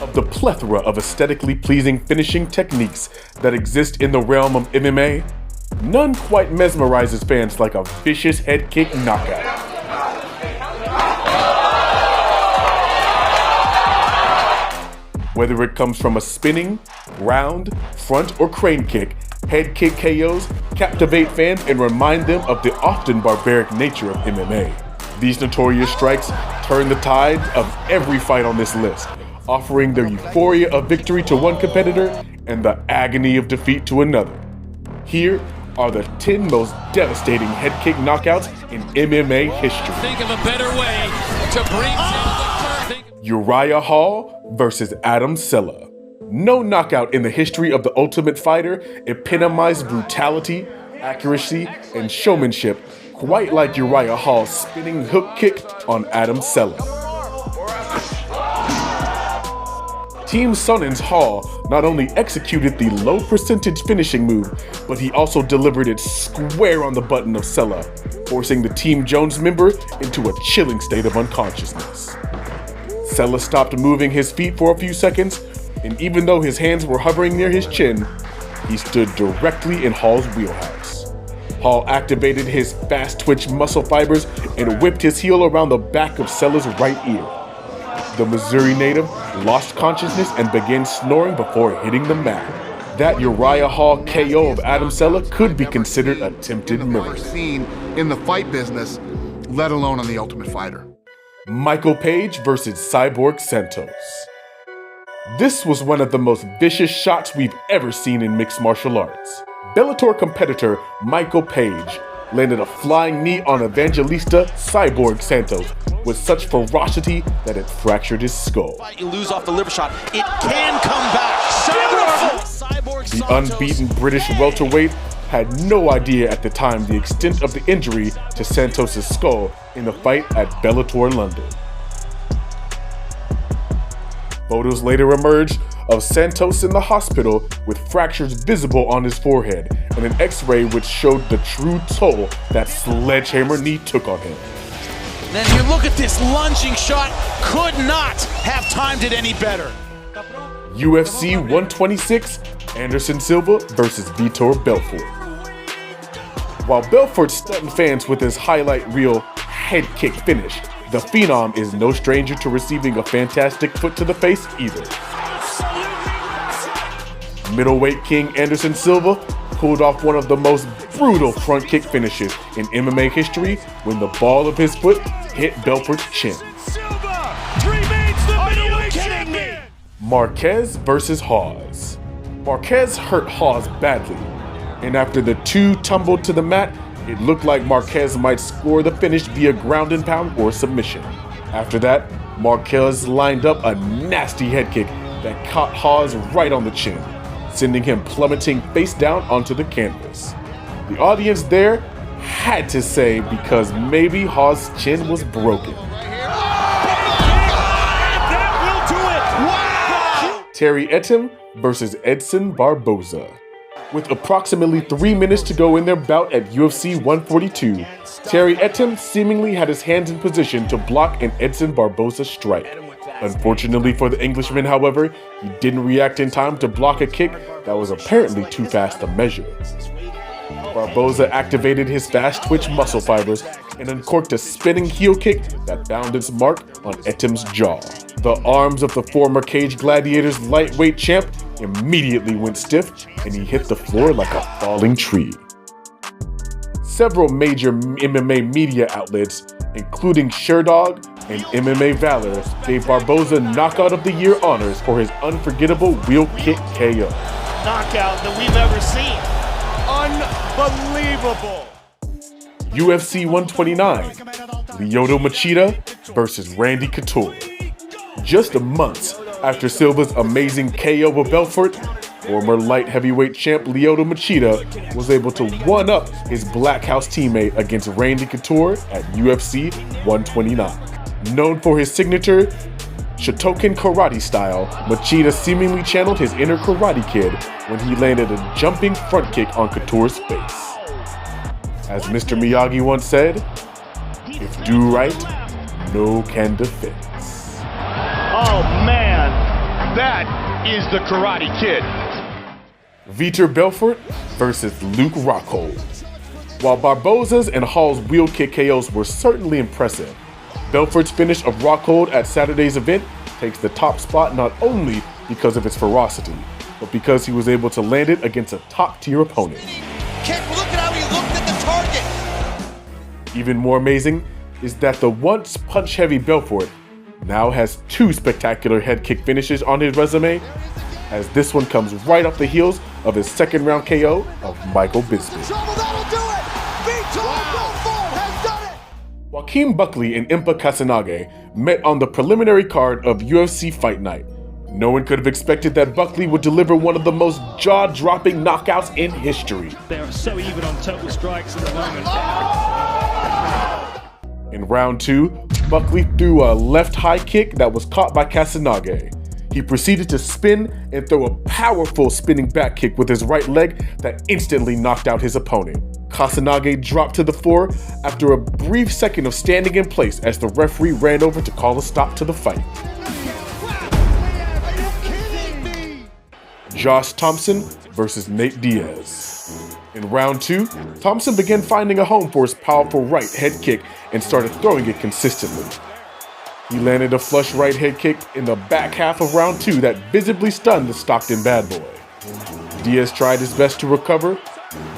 Of the plethora of aesthetically pleasing finishing techniques that exist in the realm of MMA, none quite mesmerizes fans like a vicious head kick knockout. Whether it comes from a spinning, round, front, or crane kick, head kick KOs captivate fans and remind them of the often barbaric nature of MMA. These notorious strikes turn the tide of every fight on this list, offering the euphoria of victory to one competitor and the agony of defeat to another. Here are the 10 most devastating head kick knockouts in MMA history. Think of a better way to bring down the curve. Uriah Hall versus Adam Cella. No knockout in the history of The Ultimate Fighter epitomized brutality, accuracy, and showmanship quite like Uriah Hall's spinning hook kick on Adam Cella. Team Sonnen's Hall not only executed the low percentage finishing move, but he also delivered it square on the button of Cella, forcing the Team Jones member into a chilling state of unconsciousness. Cella stopped moving his feet for a few seconds, and even though his hands were hovering near his chin, he stood directly in Hall's wheelhouse. Hall activated his fast twitch muscle fibers and whipped his heel around the back of Cella's right ear. The Missouri native lost consciousness and began snoring before hitting the mat. That Uriah Hall KO of Adam Cella could be considered attempted murder. Seen in the fight business, let alone on The Ultimate Fighter. Michael Page versus Cyborg Santos. This was one of the most vicious shots we've ever seen in mixed martial arts. Bellator competitor Michael Page landed a flying knee on Evangelista Cyborg Santos with such ferocity that it fractured his skull. You lose off the liver shot, it can come back. Cyborg The unbeaten British welterweight had no idea at the time the extent of the injury to Santos' skull in the fight at Bellator London. Photos later emerged of Santos in the hospital with fractures visible on his forehead and an x-ray which showed the true toll that sledgehammer knee took on him. Then you look at this lunging shot, could not have timed it any better. UFC 126, Anderson Silva versus Vitor Belfort. While Belfort stunned fans with his highlight reel head kick finish, the Phenom is no stranger to receiving a fantastic foot to the face either. Middleweight king Anderson Silva pulled off one of the most brutal front kick finishes in MMA history when the ball of his foot hit Belfort's chin. Silva remains the middleweight champion. Marquez versus Hawes. Marquez hurt Hawes badly, and after the two tumbled to the mat, it looked like Marquez might score the finish via ground and pound or submission. After that, Marquez lined up a nasty head kick that caught Hawes right on the chin, sending him plummeting face down onto the canvas. The audience there had to say because maybe Hawes' chin was broken. That will do it. Wow. Terry Etim versus Edson Barboza. With approximately 3 minutes to go in their bout at UFC 142, Terry Etim seemingly had his hands in position to block an Edson Barboza strike. Unfortunately for the Englishman, however, he didn't react in time to block a kick that was apparently too fast to measure. Barboza activated his fast twitch muscle fibers and uncorked a spinning heel kick that found its mark on Etim's jaw. The arms of the former Cage Gladiators lightweight champ immediately went stiff and he hit the floor like a falling tree. Several major MMA media outlets, including Sherdog and MMA Valor, gave Barboza Knockout of the Year honors for his unforgettable wheel kick KO. Knockout that we've ever seen. Unbelievable. UFC 129, Lyoto Machida versus Randy Couture. Just months after Silva's amazing KO of Belfort, former light heavyweight champ Lyoto Machida was able to one-up his Black House teammate against Randy Couture at UFC 129. Known for his signature Shotokan karate style, Machida seemingly channeled his inner Karate Kid when he landed a jumping front kick on Couture's face. As Mr. Miyagi once said, if do right, no can defense. Oh man. That is the Karate Kid. Vitor Belfort versus Luke Rockhold. While Barboza's and Hall's wheel kick KOs were certainly impressive, Belfort's finish of Rockhold at Saturday's event takes the top spot not only because of its ferocity, but because he was able to land it against a top-tier opponent. Look at how he looked at the target. Even more amazing is that the once punch-heavy Belfort now has 2 spectacular head kick finishes on his resume, as this one comes right off the heels of his second round KO of Michael Bisping. Joaquin Buckley and Impa Kasanage met on the preliminary card of UFC Fight Night. No one could have expected that Buckley would deliver one of the most jaw-dropping knockouts in history. They are so even on total strikes at the moment. In round 2, Buckley threw a left high kick that was caught by Kasanage. He proceeded to spin and throw a powerful spinning back kick with his right leg that instantly knocked out his opponent. Kasanage dropped to the floor after a brief second of standing in place as the referee ran over to call a stop to the fight. Josh Thompson versus Nate Diaz. In round 2, Thompson began finding a home for his powerful right head kick and started throwing it consistently. He landed a flush right head kick in the back half of round 2 that visibly stunned the Stockton bad boy. Diaz tried his best to recover,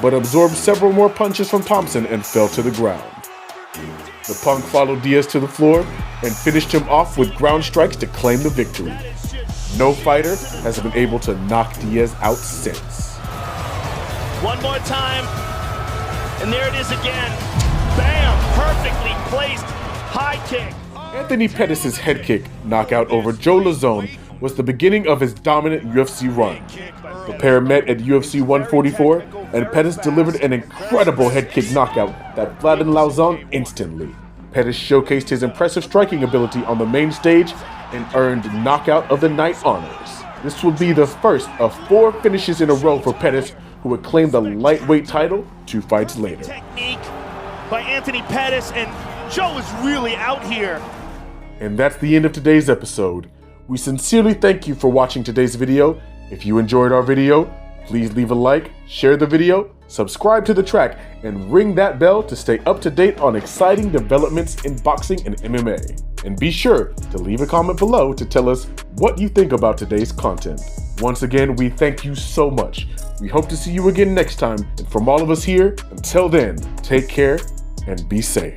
but absorbed several more punches from Thompson and fell to the ground. The Punk followed Diaz to the floor and finished him off with ground strikes to claim the victory. No fighter has been able to knock Diaz out since. One more time, and there it is again. Bam! Perfectly placed high kick. Anthony Pettis' head kick knockout over Joe Lauzon was the beginning of his dominant UFC run. The pair met at UFC 144, and Pettis delivered an incredible head kick knockout that flattened Lauzon instantly. Pettis showcased his impressive striking ability on the main stage and earned Knockout of the Night honors. This will be the first of 4 finishes in a row for Pettis, who would claim the lightweight title 2 fights later. Technique by Anthony Pettis, and Joe is really out here. And that's the end of today's episode. We sincerely thank you for watching today's video. If you enjoyed our video, please leave a like, share the video, subscribe to the track, and ring that bell to stay up to date on exciting developments in boxing and MMA. And be sure to leave a comment below to tell us what you think about today's content. Once again, we thank you so much. We hope to see you again next time. And from all of us here, until then, take care and be safe.